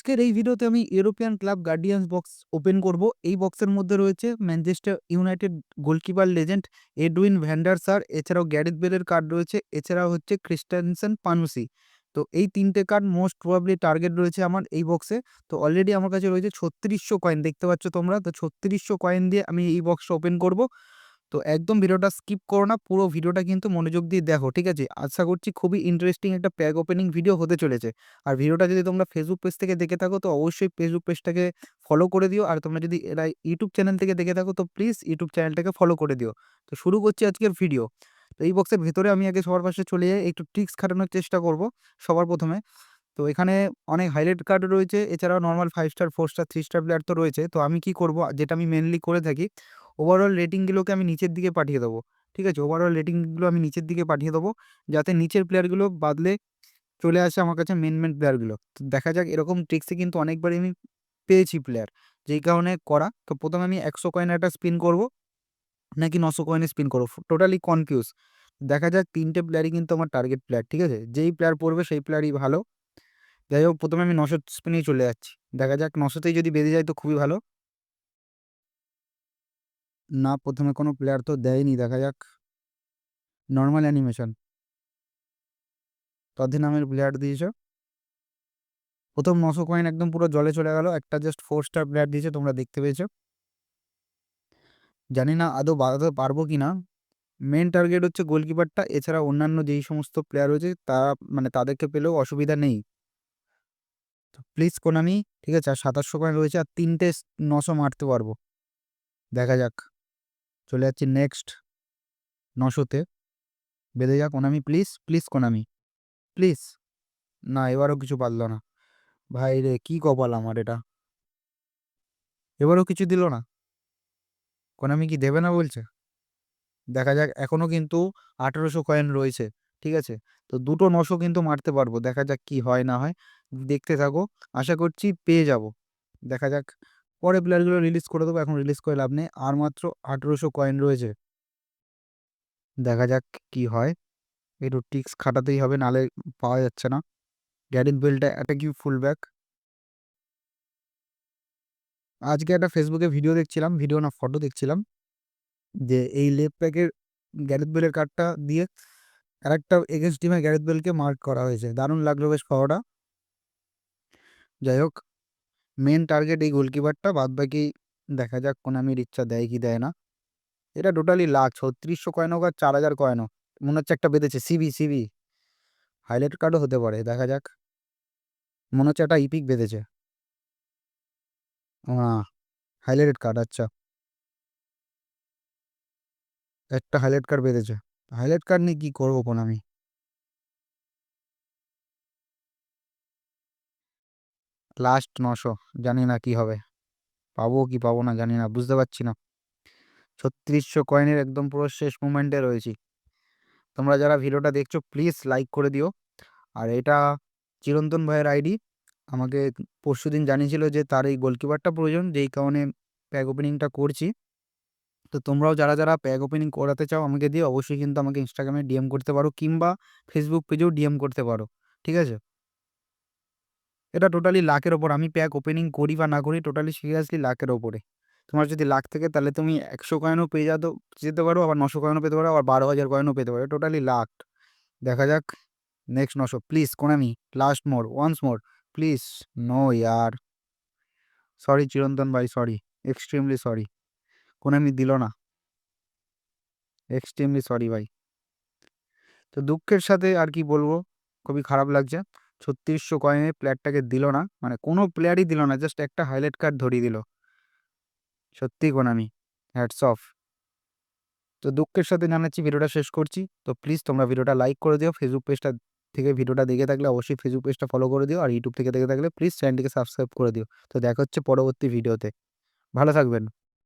আজকের এই ভিডিওতে আমি European club guardians box open করব। এই বক্সের মধ্যে রয়েছে Manchester United goalkeeper legend Edwin van der Sar, এছাড়াও গ্যারেথ বেলের কার্ড রয়েছে, এছাড়াও হচ্ছে ক্রিস্টেনসেন পানুসি। তো এই ৩ টে কার্ড মোস্ট প্রবাবলি টার্গেট রয়েছে আমার এই বক্সে। তো অলরেডি আমার কাছে রয়েছে ৩৬০০ কয়েন, দেখতে পাচ্ছ তোমরা। তো ৩৬০০ কয়েন দিয়ে আমি এই বক্সটা ওপেন করব। তো একদম ভিডিওটা স্কিপ করো না, পুরো ভিডিওটা কিন্তু মনোযোগ দিয়ে দেখো, ঠিক আছে? আশা করছি খুবই ইন্টারেস্টিং একটা প্যাক ওপেনিং ভিডিও হতে চলেছে। আর ভিডিওটা যদি তোমরা ফেসবুক পেজ থেকে দেখে থাকো তো অবশ্যই ফেসবুক পেজটাকে ফলো করে দিও। আর তোমরা যদি এরা ইউটিউব চ্যানেল থেকে দেখে থাকো তো প্লিজ ইউটিউব চ্যানেলটাকে ফলো করে দিও। তো শুরু করছি আজকের ভিডিও। তো এই বক্সের ভেতরে আমি আগে সবার পাশে চলে যাই, একটু ট্রিক্স খাটানোর চেষ্টা করব সবার প্রথমে। তো এখানে অনেক হাইলাইট কার্ড রয়েছে, এছাড়াও normal 5 star, 4 star, 3 star player তো রয়েছে। তো আমি কি করব, যেটা আমি মেইনলি করে থাকি, ওভারঅল রেটিংগুলোকে আমি নিচের দিকে পাঠিয়ে দেবো। ঠিক আছে? ওভারঅল রেটিংগুলো আমি নিচের দিকে পাঠিয়ে দেবো, যাতে নিচের প্লেয়ারগুলো বাদলে চলে আসে আমার কাছে মেন প্লেয়ারগুলো। তো দেখা যাক, এরকম ট্রিক্সে কিন্তু অনেকবারই আমি পেয়েছি প্লেয়ার, যেই কারণে করা। তো প্রথমে আমি 100 কয়েন একটা স্পিন করব নাকি 900 কয়েনে স্পিন করব, টোটালি কনফিউজ। দেখা যাক, 3 টে প্লেয়ারই কিন্তু আমার টার্গেট প্লেয়ার, ঠিক আছে? যেই প্লেয়ার পড়বে সেই প্লেয়ারই ভালো। যাই হোক, প্রথমে আমি 900 স্পিনেই চলে যাচ্ছি। দেখা যাক, 900তেই যদি বেঁধে যায় তো খুবই ভালো। না, প্রথমে কোনো প্লেয়ার তো দেয়নি। দেখা যাক, নর্মাল অ্যানিমেশন নামের প্লেয়ার দিয়েছে। প্রথম 900 কয়েন একদম পুরো জলে চলে গেল। একটা জাস্ট 4 স্টার প্লেয়ার দিয়েছে, তোমরা দেখতে পেয়েছো। জানি না আদৌ বাড়াতে পারবো কিনা। মেন টার্গেট হচ্ছে গোলকিপারটা, এছাড়া অন্যান্য যেই সমস্ত প্লেয়ার রয়েছে তারা মানে তাদেরকে পেলেও অসুবিধা নেই। তো প্লিজ কোনামি, ঠিক আছে? আর 2700 কয়েন রয়েছে, আর 3টে 900 মারতে পারবো। দেখা যাক, চলে যাচ্ছি নেক্সট 900তে। বেঁধে যাক Konami, please please Konami, please. না, এবারও কিছু পারলো না। ভাই রে, কি কপাল আমার এটা! এবারও কিছু দিল না। কোনামি কি দেবে না বলছে? দেখা যাক, এখনো কিন্তু 1800 কয়েন রয়েছে, ঠিক আছে? তো দুটো 900 কিন্তু মারতে পারবো। দেখা যাক কি হয় না হয়, দেখতে থাকো। আশা করছি পেয়ে যাব। দেখা যাক, পরে প্লেয়ারগুলো রিলিজ করে দেবো, এখন রিলিজ করে লাভ নেই। আর মাত্র 1800 কয়েন রয়েছে। দেখা যাক কি হয়। একটু ট্রিক্স খাটাতেই হবে, নালে পাওয়া যাচ্ছে না। গ্যারেথ বেলটা অ্যাটাকিং ফুল ব্যাক। আজকে একটা ফেসবুকে ভিডিও দেখছিলাম, ভিডিও না ফটো দেখছিলাম, যে এই লেফট ব্যাকের গ্যারেথ বেলের কার্ডটা দিয়ে আরেকটা এগেন্স্ট টিমে গ্যারেথ বেলকে মার্ক করা হয়েছে। দারুণ লাগলো বেশ পাওয়াটা। যাই হোক, মেন টার্গেট এই গোলকিপারটা, বাদবাকি দেখা যাক কোনামির ইচ্ছা দেয় কি দেয় না। এটা টোটালি লাখ 3600 কয়েন হোক আর 4000 কয়েন হোক, মনে হচ্ছে একটা বেঁধেছে। সিবি সিবি হাইলাইট কার্ডও হতে পারে, দেখা যাক। মনে হচ্ছে একটা ইপিক বেঁধেছে। হাইলাইটেড কার্ড, আচ্ছা। একটা হাইলাইট কার্ড বেঁধেছে। হাইলাইট কার্ড নিয়ে কি করবো কোনামি? লাস্ট 900, জানি না কি হবে, পাবো কি পাবো না জানি না, বুঝতে পারছি না। 3600 কয়েনের একদম পুরো শেষ মুমেন্টে রয়েছি। তোমরা যারা ভিডিওটা দেখছো প্লিজ লাইক করে দিও। আর এটা চিরন্তন ভাইয়ের আইডি, আমাকে পরশুদিন জানিয়েছিল যে তার এই গোলকিপারটা প্রয়োজন, যেই কারণে প্যাক ওপেনিংটা করছি। তো তোমরাও যারা যারা প্যাক ওপেনিং করাতে চাও আমাকে দিয়ে, অবশ্যই কিন্তু আমাকে ইনস্টাগ্রামে ডিএম করতে পারো, কিংবা ফেসবুক পেজেও ডিএম করতে পারো, ঠিক আছে? এটা টোটালি লাখের ওপর। আমি প্যাক ওপেনিং করি বা না করি, টোটালি সিরিয়াসলি লাখের ওপরে। তোমার যদি লাখ থাকে তাহলে তুমি 100 কয়েনও পেয়ে যেতে পারো, আবার 900 কয়েনও পেতে পারো, আবার 12,000 কয়েনও পেতে পারো। টোটালি লাখ। দেখা যাক, next 900 please Konami, last more, once more, please. No ইয়ার, সরি চিরন্তন ভাই, সরি, এক্সট্রিমলি সরি। কোনামি দিল না, এক্সট্রিমলি সরি ভাই। তো দুঃখের সাথে আর কি বলবো, খুবই খারাপ লাগছে। 3600 কয়েনে প্লেয়ারটাকে দিল না, মানে কোনো প্লেয়ারই দিল না, জাস্ট একটা হাইলাইট কার্ড ধরিয়ে দিল। সত্যি কোনামি, হ্যাটস অফ। তো দুঃখের সাথে জানাচ্ছি, ভিডিওটা শেষ করছি। তো প্লিজ তোমরা ভিডিওটা লাইক করে দিও। ফেসবুক পেজটা থেকে ভিডিওটা দেখে থাকলে অবশ্যই ফেসবুক পেজটা ফলো করে দিও, আর ইউটিউব থেকে দেখে থাকলে প্লিজ চ্যানেলটিকে সাবস্ক্রাইব করে দিও। তো দেখা হচ্ছে পরবর্তী ভিডিওতে। ভালো থাকবেন।